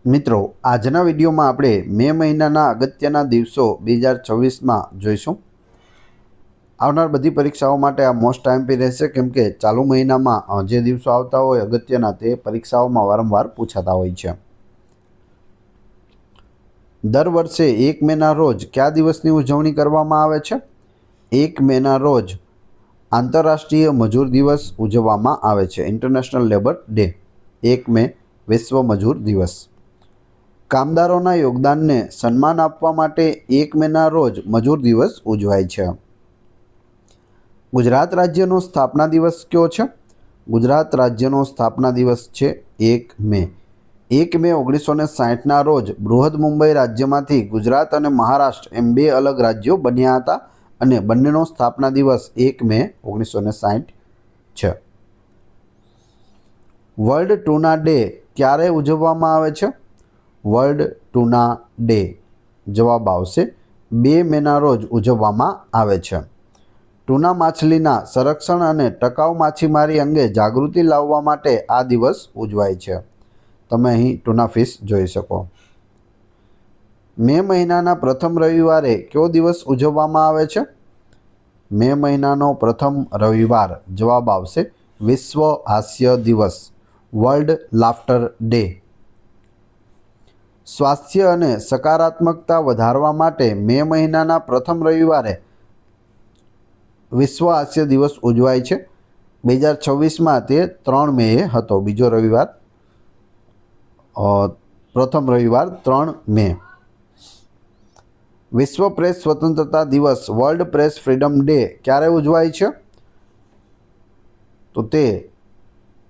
મિત્રો, આજના વિડીયોમાં આપણે મે મહિનાના અગત્યના દિવસો 2024માં જોઈશું। આવનાર બધી પરીક્ષાઓ માટે આ મોસ્ટ ટાઈમપી રહેશે, કેમ કે ચાલુ મહિનામાં જે દિવસો આવતા હોય અગત્યના તે પરીક્ષાઓમાં વારંવાર પૂછાતા હોય છે। દર વર્ષે 1 મેના રોજ કયા દિવસની ઉજવણી કરવામાં આવે છે? 1 મેના રોજ આંતરરાષ્ટ્રીય મજૂર દિવસ ઉજવવામાં આવે છે, ઇન્ટરનેશનલ લેબર ડે। 1 મે વિશ્વ મજૂર દિવસ। કામદારોના યોગદાનને સન્માન આપવા માટે 1 મેના રોજ મજૂર દિવસ ઉજવાય છે। ગુજરાત રાજ્યનો સ્થાપના દિવસ કયો છે? ગુજરાત રાજ્યનો સ્થાપના દિવસ છે 1 મે। 1 મે 1960ના રોજ બૃહદ મુંબઈ રાજ્યમાંથી ગુજરાત અને મહારાષ્ટ્ર એમ 2 અલગ રાજ્યો બન્યા હતા અને બંનેનો સ્થાપના દિવસ 1 મે 1960 છે। વર્લ્ડ ટૂના ડે ક્યારે ઉજવવામાં આવે છે? વર્લ્ડ ટૂના ડે જવાબ આવશે 2 મેના રોજ ઉજવવામાં આવે છે। ટૂના માછલીના સંરક્ષણ અને ટકાઉ માછીમારી અંગે જાગૃતિ લાવવા માટે આ દિવસ ઉજવાય છે। તમે અહીં ટૂના ફિશ જોઈ શકો। મે મહિનાના પ્રથમ રવિવારે કયો દિવસ ઉજવવામાં આવે છે? મે મહિનાનો પ્રથમ રવિવાર જવાબ આવશે વિશ્વ હાસ્ય દિવસ, વર્લ્ડ લાફ્ટર ડે। સ્વાસ્થ્ય અને સકારાત્મકતા વધારવા માટે મે મહિનાના પ્રથમ રવિવારે વિશ્વ હાસ્ય દિવસ ઉજવાય છે। 2026માં તે 3 મેએ હતો, બીજો રવિવાર, પ્રથમ રવિવાર 3 મે। વિશ્વ પ્રેસ સ્વતંત્રતા દિવસ, વર્લ્ડ પ્રેસ ફ્રીડમ ડે ક્યારે ઉજવાય છે? તો તે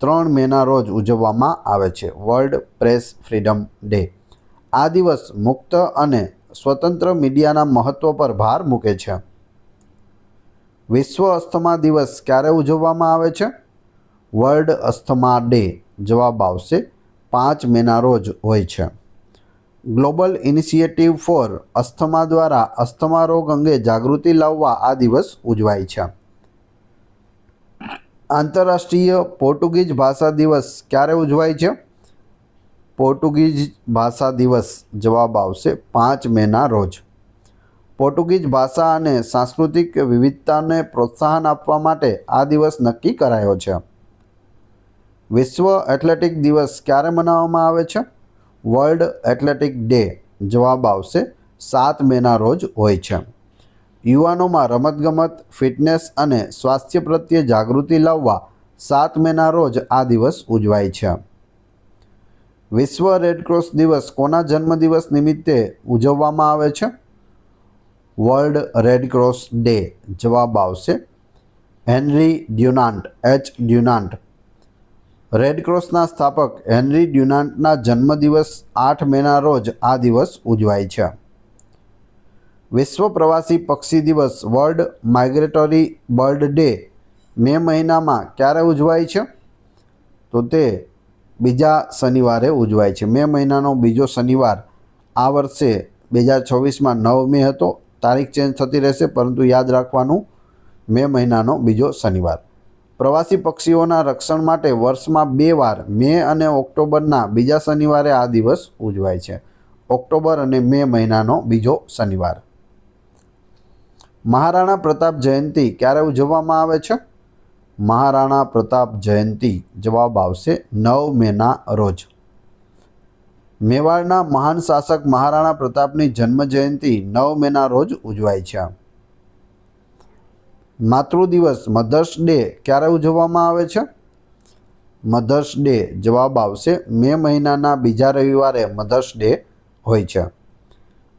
3 મેના રોજ ઉજવવામાં આવે છે, વર્લ્ડ પ્રેસ ફ્રીડમ ડે। આ દિવસ મુક્ત અને સ્વતંત્ર મીડિયાના મહત્વ પર ભાર મૂકે છે। વિશ્વ અસ્થમા દિવસ ક્યારે ઉજવવામાં આવે છે? વર્લ્ડ અસ્થમા ડે જવાબ આવશે 5 મેના રોજ હોય છે। ગ્લોબલ ઇનિશિયેટિવ ફોર અસ્થમા દ્વારા અસ્થમા રોગ અંગે જાગૃતિ લાવવા આ દિવસ ઉજવાય છે। આંતરરાષ્ટ્રીય પોર્ટુગીઝ ભાષા દિવસ ક્યારે ઉજવાય છે? પોર્ટુગીઝ ભાષા દિવસ જવાબ આવશે 5 મેના રોજ। પોર્ટુગીઝ ભાષા અને સાંસ્કૃતિક વિવિધતાને પ્રોત્સાહન આપવા માટે આ દિવસ નક્કી કરાયો છે। વિશ્વ એથ્લેટિક દિવસ ક્યારે મનાવવામાં આવે છે? વર્લ્ડ એથ્લેટિક ડે જવાબ આવશે 7 મેના રોજ હોય છે। યુવાનોમાં રમતગમત, ફિટનેસ અને સ્વાસ્થ્ય પ્રત્યે જાગૃતિ લાવવા 7 મેના રોજ આ દિવસ ઉજવાય છે। વિશ્વ રેડક્રોસ દિવસ કોના જન્મદિવસ નિમિત્તે ઉજવવામાં આવે છે? વર્લ્ડ રેડક્રોસ ડે જવાબ આવશે હેનરી ડ્યુનાન્ટ, ડ્યુનાન્ટ। રેડક્રોસના સ્થાપક હેનરી ડ્યુનાન્ટના જન્મદિવસ 8 મેના રોજ આ દિવસ ઉજવાય છે। વિશ્વ પ્રવાસી પક્ષી દિવસ, વર્લ્ડ માઇગ્રેટરી બર્ડ ડે મે મહિનામાં ક્યારે ઉજવાય છે? તો તે બીજા શનિવારે ઉજવાય છે। મે મહિનાનો બીજો શનિવાર આ વર્ષે 2026માં 9 મે હતો, તારીખ ચેન્જ થતી રહેશે, પરંતુ યાદ રાખવાનું મે મહિનાનો બીજો શનિવાર। પ્રવાસી પક્ષીઓના રક્ષણ માટે વર્ષમાં 2 વાર મે અને ઓક્ટોબરના બીજા શનિવારે આ દિવસ ઉજવાય છે, ઓક્ટોબર અને મે મહિનાનો બીજો શનિવાર। મહારાણા પ્રતાપ જયંતિ ક્યારે ઉજવવામાં આવે છે? મહારાણા પ્રતાપ જયંતિ જવાબ આવશે 9 મેના રોજ। મેવાડના મહાન શાસક મહારાણા પ્રતાપની જન્મ જયંતિ 9 મેના રોજ ઉજવાય છે। માતૃ દિવસ, મધર્સ ડે ક્યારે ઉજવવામાં આવે છે? મધર્સ ડે જવાબ આવશે મે મહિનાના બીજા રવિવારે મધર્સ ડે હોય છે।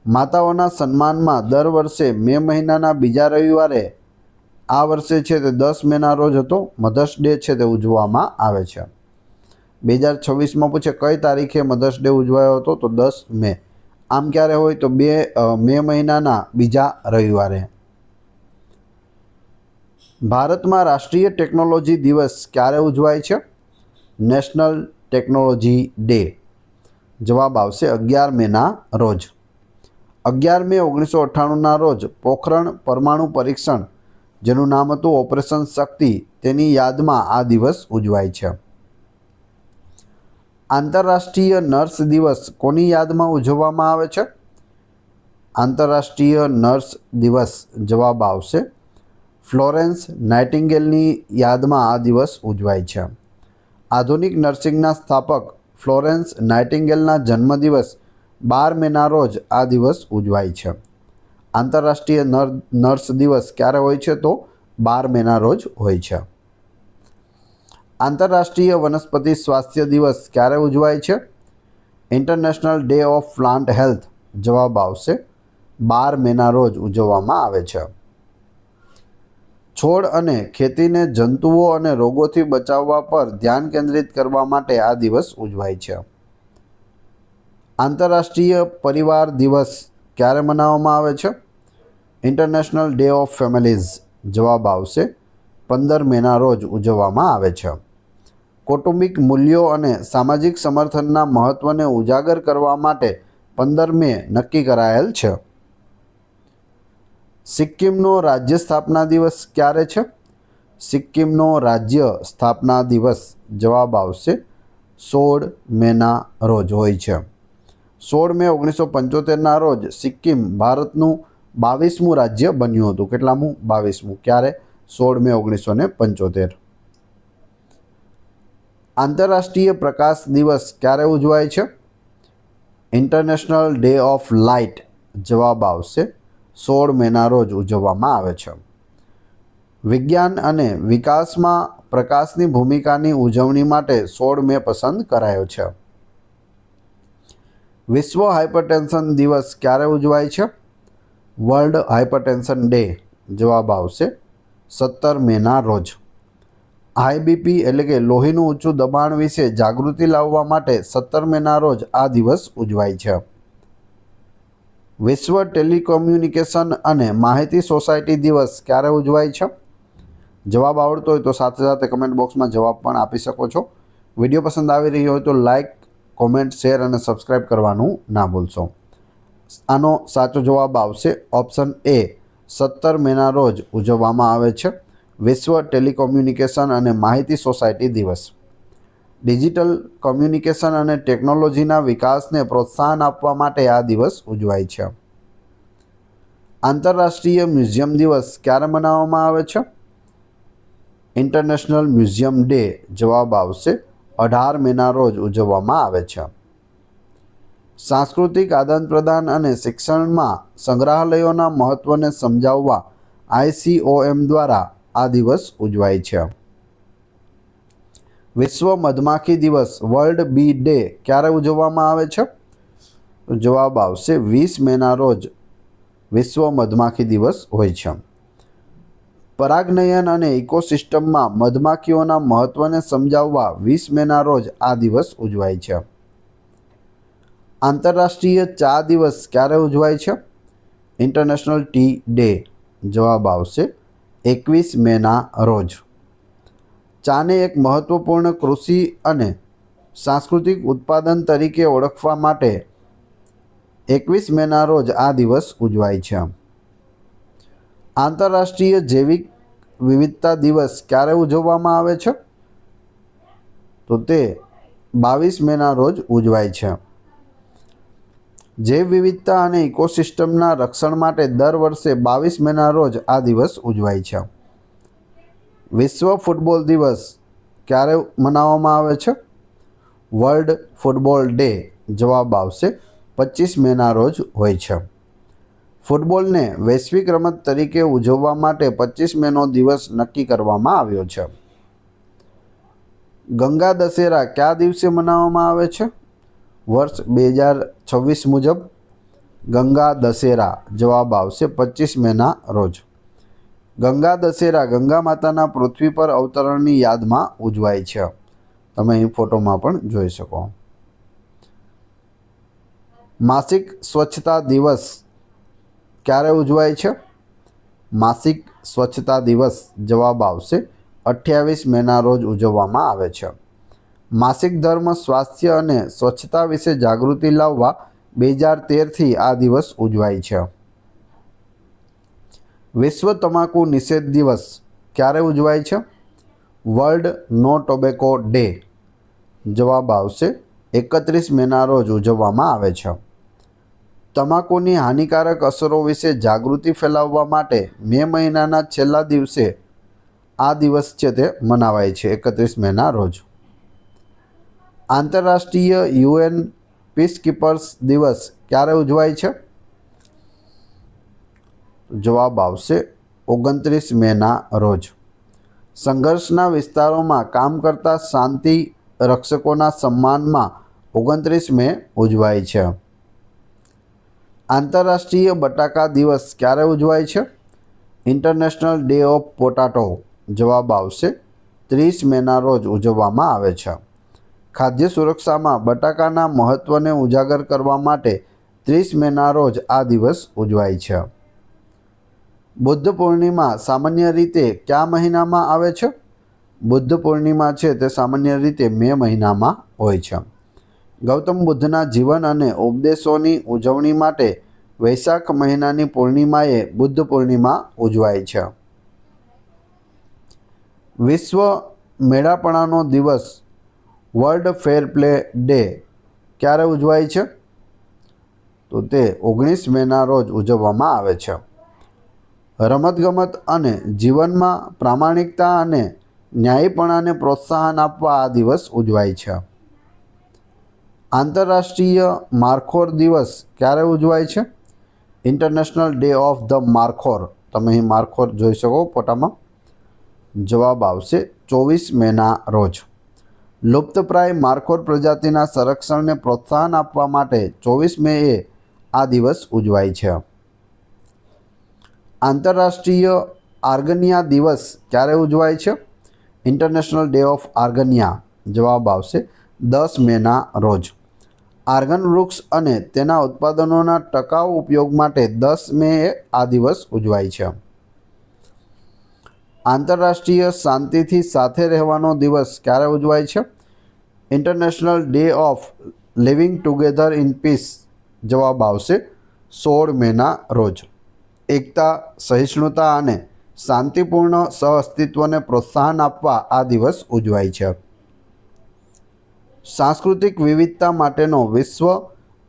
માતાઓના સન્માનમાં દર વર્ષે મે મહિનાના બીજા રવિવારે, આ વર્ષે છે તે 10 મેના રોજ હતો, મધર્સ ડે છે તે ઉજવવામાં આવે છે। 2026માં પૂછે કઈ તારીખે મધર્સ ડે ઉજવાયો હતો? તો 10 મે। આમ ક્યારે હોય? તો મે મહિનાના બીજા રવિવારે। ભારતમાં રાષ્ટ્રીય ટેકનોલોજી દિવસ ક્યારે ઉજવાય છે? નેશનલ ટેકનોલોજી ડે જવાબ આવશે 11 મેના રોજ। 11 મે 1998ના રોજ પોખરણ પરમાણુ પરીક્ષણ, જેનું નામ હતું ઓપરેશન શક્તિ, તેની યાદમાં આ દિવસ ઉજવાય છે। આંતરરાષ્ટ્રીય નર્સ દિવસ કોની યાદમાં ઉજવવામાં આવે છે? આંતરરાષ્ટ્રીય નર્સ દિવસ જવાબ આવશે ફ્લોરેન્સ નાઇટિંગેલની યાદમાં આ દિવસ ઉજવાય છે. આધુનિક નર્સિંગના સ્થાપક ફ્લોરેન્સ નાઇટિંગેલના જન્મદિવસ 12 મેના રોજ આ દિવસ ઉજવાય છે. આંતરરાષ્ટ્રીય નર્સ દિવસ ક્યારે હોય છે? તો 12 મેના રોજ હોય છે. આંતરરાષ્ટ્રીય વનસ્પતિ સ્વાસ્થ્ય દિવસ ક્યારે ઉજવાય છે? International day of plant health જવાબ આવશે 12 મેના રોજ ઉજવવામાં આવે છે. છોડ અને ખેતીને જંતુઓ અને રોગોથી બચાવવા પર ધ્યાન કેન્દ્રિત કરવા માટે આ દિવસ ઉજવાય છે. આંતરરાષ્ટ્રીય પરિવાર દિવસ ક્યારે મનાવવામાં આવે છે? ઇન્ટરનેશનલ ડે ઓફ ફેમિલીઝ જવાબ આવશે 15 મેના રોજ ઉજવવામાં આવે છે. કૌટુંબિક મૂલ્યો અને સામાજિક સમર્થનના મહત્વને ઉજાગર કરવા માટે 15 મે નક્કી કરાયેલ છે. સિક્કિમનો રાજ્ય સ્થાપના દિવસ ક્યારે છે? સિક્કિમનો રાજ્ય સ્થાપના દિવસ જવાબ આવશે 16 મેના રોજ હોય છે. 16 મે 1975ના રોજ સિક્કિમ ભારતનું 22મું રાજ્ય બન્યું હતું. કેટલામું? 22મું. ક્યારે? 16 મે 1975. આંતરરાષ્ટ્રીય પ્રકાશ દિવસ ક્યારે ઉજવાય છે? ઇન્ટરનેશનલ ડે ઓફ લાઇટ જવાબ આવશે 16 મેના રોજ ઉજવવામાં આવે છે. વિજ્ઞાન અને વિકાસમાં પ્રકાશની ભૂમિકાની ઉજવણી માટે 16 મે પસંદ કરાયો છે. વિશ્વ હાઇપરટેન્શન દિવસ ક્યારે ઉજવાય છે? વર્લ્ડ હાઇપરટેન્શન ડે જવાબ આવશે 17 મેના રોજ. હાઈ બીપી એટલે કે લોહીનું ઊંચું દબાણ વિશે જાગૃતિ લાવવા માટે 17 મેના રોજ આ દિવસ ઉજવાય છે. વિશ્વ ટેલિકોમ્યુનિકેશન અને માહિતી સોસાયટી દિવસ ક્યારે ઉજવાય છે? જવાબ આવડતો હોય તો સાથે સાથે કમેન્ટ બોક્સમાં જવાબ પણ આપી શકો છો. વિડીયો પસંદ આવી રહ્યો હોય તો લાઇક, કોમેન્ટ, શેર અને સબસ્ક્રાઈબ કરવાનું ના ભૂલશો. આનો સાચો જવાબ આવશે ઓપ્શન એ 17 મેના રોજ ઉજવવામાં આવે છે વિશ્વ ટેલિકોમ્યુનિકેશન અને માહિતી સોસાયટી દિવસ. ડિજિટલ કોમ્યુનિકેશન અને ટેકનોલોજીના વિકાસને પ્રોત્સાહન આપવા માટે આ દિવસ ઉજવાય છે. આંતરરાષ્ટ્રીય મ્યુઝિયમ દિવસ ક્યારે મનાવવામાં આવે છે? ઇન્ટરનેશનલ મ્યુઝિયમ ડે જવાબ આવશે 18 મેના રોજ ઉજવવામાં આવે છે. સાંસ્કૃતિક આદાનપ્રદાન અને શિક્ષણમાં સંગ્રહાલયોના મહત્વને સમજાવવા ICOM દ્વારા આ દિવસ ઉજવાય છે. વિશ્વ મધમાખી દિવસ વર્લ્ડ બી ડે ક્યારે ઉજવવામાં આવે છે? જવાબ આવશે 20 મેના રોજ વિશ્વ મધમાખી દિવસ હોય છે. પરાગનયન અને ઇકોસિસ્ટમમાં મધમાખીઓના મહત્વને સમજાવવા 20 મેના રોજ આ દિવસ ઉજવાય છે. આંતરરાષ્ટ્રીય ચા દિવસ ક્યારે ઉજવાય છે? ઇન્ટરનેશનલ ટી ડે જવાબ આવશે 21 મેના રોજ. ચાને એક મહત્વપૂર્ણ કૃષિ અને સાંસ્કૃતિક ઉત્પાદન તરીકે ઓળખવા માટે 21 મેના રોજ આ દિવસ ઉજવાય છે. આંતરરાષ્ટ્રીય જૈવિક વિવિધતા દિવસ ક્યારે ઉજવવામાં આવે છે? તો તે 22 મેના રોજ ઉજવાય છે. જૈવ વિવિધતા અને ઇકોસિસ્ટમના રક્ષણ માટે દર વર્ષે 22 મેના રોજ આ દિવસ ઉજવાય છે. વિશ્વ ફૂટબોલ દિવસ ક્યારે મનાવવામાં આવે છે? વર્લ્ડ ફૂટબોલ ડે જવાબ આવશે 25 મેના રોજ હોય છે. ફૂટબોલને વૈશ્વિક રમત તરીકે ઉજવવા માટે 25 મેનો દિવસ નક્કી કરવામાં આવ્યો છે. ગંગા દશેરા કયા દિવસે મનાવવામાં આવે છે? વર્ષ 2026 મુજબ ગંગા દશેરા જવાબ આવશે 25 મેના રોજ. ગંગા દશેરા ગંગા માતાના પૃથ્વી પર અવતરણની યાદમાં ઉજવાય છે. તમે અહીં ફોટોમાં પણ જોઈ શકો. માસિક સ્વચ્છતા દિવસ ક્યારે ઉજવાય છે? માસિક સ્વચ્છતા દિવસ જવાબ આવશે 28 મેના રોજ ઉજવવામાં આવે છે. માસિક ધર્મ, સ્વાસ્થ્ય અને સ્વચ્છતા વિશે જાગૃતિ લાવવા 2013થી આ દિવસ ઉજવાય છે. વિશ્વ તમાકુ નિષેધ દિવસ ક્યારે ઉજવાય છે? વર્લ્ડ નો ટોબેકો ડે જવાબ આવશે 31 મેના રોજ ઉજવવામાં આવે છે. તમાકુની હાનિકારક અસરો વિશે જાગૃતિ ફેલાવવા માટે મે મહિનાના છેલ્લા દિવસે આ દિવસ છે તે મનાવાય છે 31 મેના રોજ. આંતરરાષ્ટ્રીય UN પીસકીપર્સ દિવસ ક્યારે ઉજવાય છે? જવાબ આવશે 29 મેના રોજ. સંઘર્ષના વિસ્તારોમાં કામ કરતા શાંતિ રક્ષકોના સન્માનમાં 29 મે ઉજવાય છે. આંતરરાષ્ટ્રીય બટાકા દિવસ ક્યારે ઉજવાય છે? International day of potato. જવાબ આવશે 30 મેના રોજ ઉજવવામાં આવે છે. ખાદ્ય સુરક્ષામાં બટાકાના મહત્વને ઉજાગર કરવા માટે 30 મેના રોજ આ દિવસ ઉજવાય છે. બુદ્ધ પૂર્ણિમા સામાન્ય રીતે કયા મહિનામાં આવે છે? બુદ્ધ પૂર્ણિમા છે તે સામાન્ય રીતે મે મહિનામાં હોય છે. ગૌતમ બુદ્ધના જીવન અને ઉપદેશોની ઉજવણી માટે વૈશાખ મહિનાની પૂર્ણિમાએ બુદ્ધ પૂર્ણિમા ઉજવાય છે. વિશ્વ મેળાપણાનો દિવસ વર્લ્ડ ફેર પ્લે ડે ક્યારે ઉજવાય છે? તો તે 19 મેના રોજ ઉજવવામાં આવે છે. રમતગમત અને જીવનમાં પ્રામાણિકતા અને ન્યાયીપણાને પ્રોત્સાહન આપવા આ દિવસ ઉજવાય છે. આંતરરાષ્ટ્રીય મારખોર દિવસ ક્યારે ઉજવાય છે? International day of the markhor. તમે અહીં મારખોર જોઈ શકો ફોટામાં. જવાબ આવશે 24 મેના રોજ. લુપ્તપ્રાય મારખોર પ્રજાતિના સંરક્ષણને પ્રોત્સાહન આપવા માટે 24 મેએ આ દિવસ ઉજવાય છે. આંતરરાષ્ટ્રીય આર્ગનિયા દિવસ ક્યારે ઉજવાય છે? International day of argania. જવાબ આવશે 10 મેના રોજ. આર્ગન વૃક્ષ અને તેના ઉત્પાદનોના ટકાઉ ઉપયોગ માટે 10 મેએ આ દિવસ ઉજવાય છે. આંતરરાષ્ટ્રીય શાંતિથી સાથે રહેવાનો દિવસ ક્યારે ઉજવાય છે? International day of living together in peace. જવાબ આવશે 16 મેના રોજ. એકતા, સહિષ્ણુતા અને શાંતિપૂર્ણ સહઅસ્તિત્વને પ્રોત્સાહન આપવા આ દિવસ ઉજવાય છે. સાંસ્કૃતિક વિવિધતા માટેનો વિશ્વ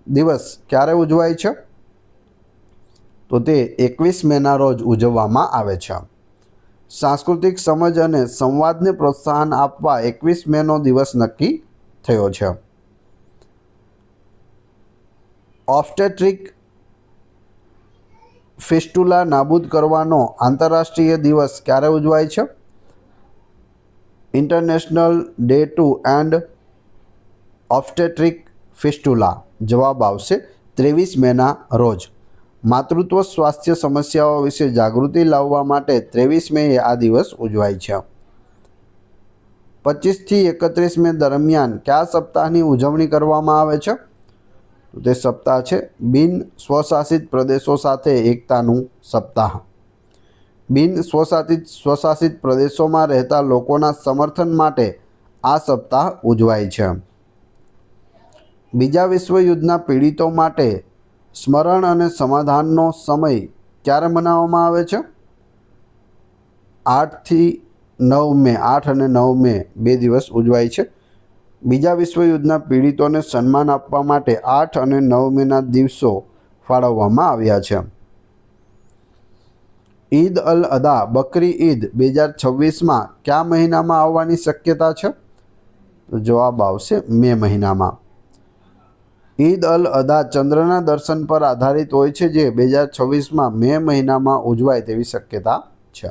દિવસ ક્યારે ઉજવાય છે? તો તે 21 મેના રોજ ઉજવવામાં આવે છે. સાંસ્કૃતિક સમજ અને સંવાદને પ્રોત્સાહન આપવા 21 મેનો દિવસ નક્કી થયો છે. ઓબ્સ્ટેટ્રિક ફિસ્ટુલા નાબૂદ કરવાનો આંતરરાષ્ટ્રીય દિવસ ક્યારે ઉજવાય છે? International day to end obstetric fistula. જવાબ આવશે 23 મેના રોજ. માતૃત્વ સ્વાસ્થ્ય સમસ્યાઓ વિશે જાગૃતિ લાવવા માટે 23 મેએ આ દિવસ ઉજવાય છે. 25 થી 31 મે દરમિયાન કયા સપ્તાહની ઉજવણી કરવામાં આવે છે? તો તે સપ્તાહ છે બિન સ્વશાસિત પ્રદેશો સાથે એકતાનું સપ્તાહ. બિન સ્વશાસિત પ્રદેશોમાં રહેતા લોકોના સમર્થન માટે આ સપ્તાહ ઉજવાય છે. બીજા વિશ્વયુદ્ધના પીડિતો માટે સ્મરણ અને સમાધાનનો સમય ક્યારે મનાવવામાં આવે છે? 8 અને 9 મે 2 દિવસ ઉજવાય છે. બીજા વિશ્વયુદ્ધના પીડિતોને સન્માન આપવા માટે 8 અને 9 મેના દિવસો ફાળવવામાં આવ્યા છે. ઈદ અલ અદા બકરી ઈદ 2026માં કયા મહિનામાં આવવાની શક્યતા છે? તો જવાબ આવશે મે મહિનામાં. ઈદ અલ અદા ચંદ્રના દર્શન પર આધારિત હોય છે જે 2026માં મે મહિનામાં ઉજવાય તેવી શક્યતા છે.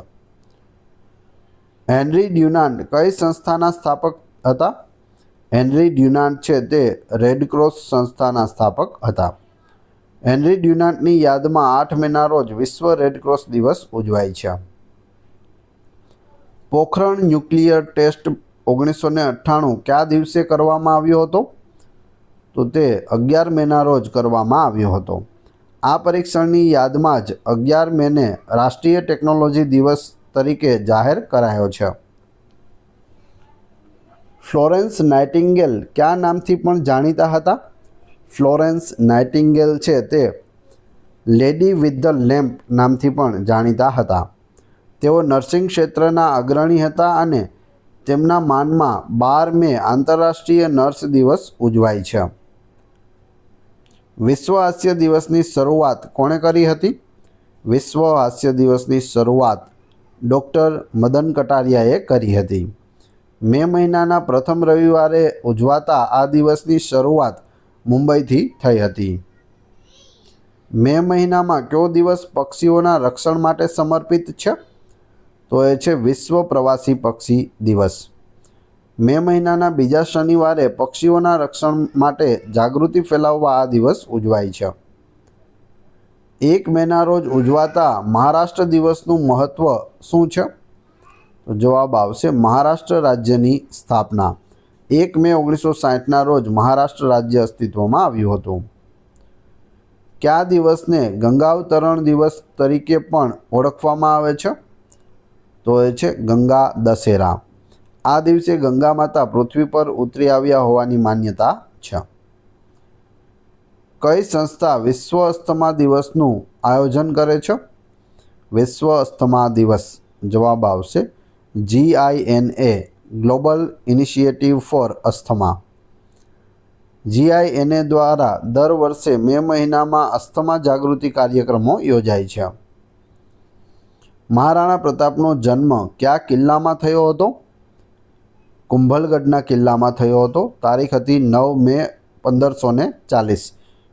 હેનરી ડ્યુનાન્ટ કઈ સંસ્થાના સ્થાપક હતા? હેનરી ડ્યુનાન્ટ છે તે રેડક્રોસ સંસ્થાના સ્થાપક હતા. હેનરી ડ્યુનાન્ટની યાદમાં 8 મેના રોજ વિશ્વ રેડક્રોસ દિવસ ઉજવાય છે. પોખરણ ન્યુક્લિયર ટેસ્ટ 1998 કયા દિવસે કરવામાં આવ્યો હતો? તો તે 11 મેના રોજ કરવામાં આવ્યો હતો. આ પરીક્ષણની યાદમાં જ 11 મેને રાષ્ટ્રીય ટેકનોલોજી દિવસ તરીકે જાહેર કરાયો છે. ફ્લોરેન્સ નાઇટિંગેલ કયા નામથી પણ જાણીતા હતા? ફ્લોરેન્સ નાઇટિંગેલ છે તે લેડી વિથ ધ લેમ્પ નામથી પણ જાણીતા હતા. તેઓ નર્સિંગ ક્ષેત્રના અગ્રણી હતા અને તેમના માનમાં 12 મે આંતરરાષ્ટ્રીય નર્સ દિવસ ઉજવાય છે। વિશ્વ હાસ્ય દિવસની શરૂઆત કોણે કરી હતી? વિશ્વ હાસ્ય દિવસની શરૂઆત ડૉક્ટર મદન કટારિયાએ કરી હતી। મે મહિનાના પ્રથમ રવિવારે ઉજવાતા આ દિવસની શરૂઆત મુંબઈથી થઈ હતી। મે મહિનામાં કયો દિવસ પક્ષીઓના રક્ષણ માટે સમર્પિત છે? તો એ છે વિશ્વ પ્રવાસી પક્ષી દિવસ। મે મહિનાના બીજા શનિવારે પક્ષીઓના રક્ષણ માટે જાગૃતિ ફેલાવવા આ દિવસ ઉજવાય છે। 1 મેના રોજ ઉજવાતા મહારાષ્ટ્ર દિવસનું મહત્ત્વ શું છે? તો જવાબ આવશે મહારાષ્ટ્ર રાજ્યની સ્થાપના। 1 મે 1960ના રોજ મહારાષ્ટ્ર રાજ્ય અસ્તિત્વમાં આવ્યું હતું। કયા દિવસને ગંગાવતરણ દિવસ તરીકે પણ ઓળખવામાં આવે છે? તો એ છે ગંગા દશેરા। આ દિવસે ગંગા માતા પૃથ્વી પર ઉતરી આવ્યા હોવાની માન્યતા છે। કઈ સંસ્થા વિશ્વ અસ્થમા દિવસનું આયોજન કરે છે? વિશ્વ અસ્થમા દિવસ જવાબ આવશે GINA global initiative four asthma. GINA દ્વારા દર વર્ષે મે મહિનામાં અસ્થમા જાગૃતિ કાર્યક્રમો યોજાય છે। મહારાણા પ્રતાપનો જન્મ કયા કિલ્લામાં થયો હતો? કુંભલગઢના કિલ્લામાં થયો હતો। તારીખ હતી 9 મે 1540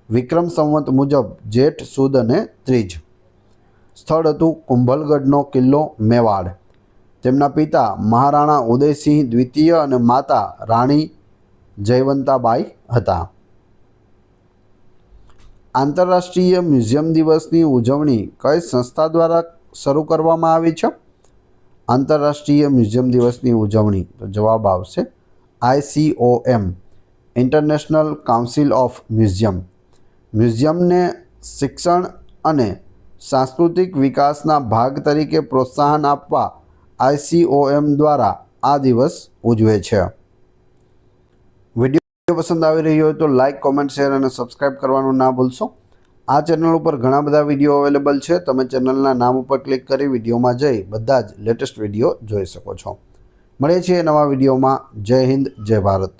વિક્રમ સંવત મુજબ જેઠ સુદ અને ત્રીજ। સ્થળ હતું કુંભલગઢનો કિલ્લો મેવાડ। તેમના પિતા મહારાણા ઉદયસિંહ દ્વિતીય અને માતા રાણી જયવંતાબાઈ હતા। આંતરરાષ્ટ્રીય મ્યુઝિયમ દિવસની ઉજવણી કઈ સંસ્થા દ્વારા શરૂ કરવામાં આવી છે? આંતરરાષ્ટ્રીય મ્યુઝિયમ દિવસની ઉજવણી તો જવાબ આવશે ICOM international council of museum. મ્યુઝિયમને શિક્ષણ અને સાંસ્કૃતિક વિકાસના ભાગ તરીકે પ્રોત્સાહન આપવા ICOM દ્વારા આ દિવસ ઉજવે છે। વિડીયો પસંદ આવી રહ્યો હોય તો લાઇક, કોમેન્ટ, શેર અને સબસ્ક્રાઈબ કરવાનું ના ભૂલશો। આ ચેનલ ઉપર ઘણા બધા વિડીયો અવેલેબલ છે। તમે ચેનલના નામ ઉપર ક્લિક કરી વિડીયોમાં જઈ બધા જ લેટેસ્ટ વિડીયો જોઈ શકો છો। મળીએ છીએ નવા વિડીયોમાં। જય હિન્દ, જય ભારત।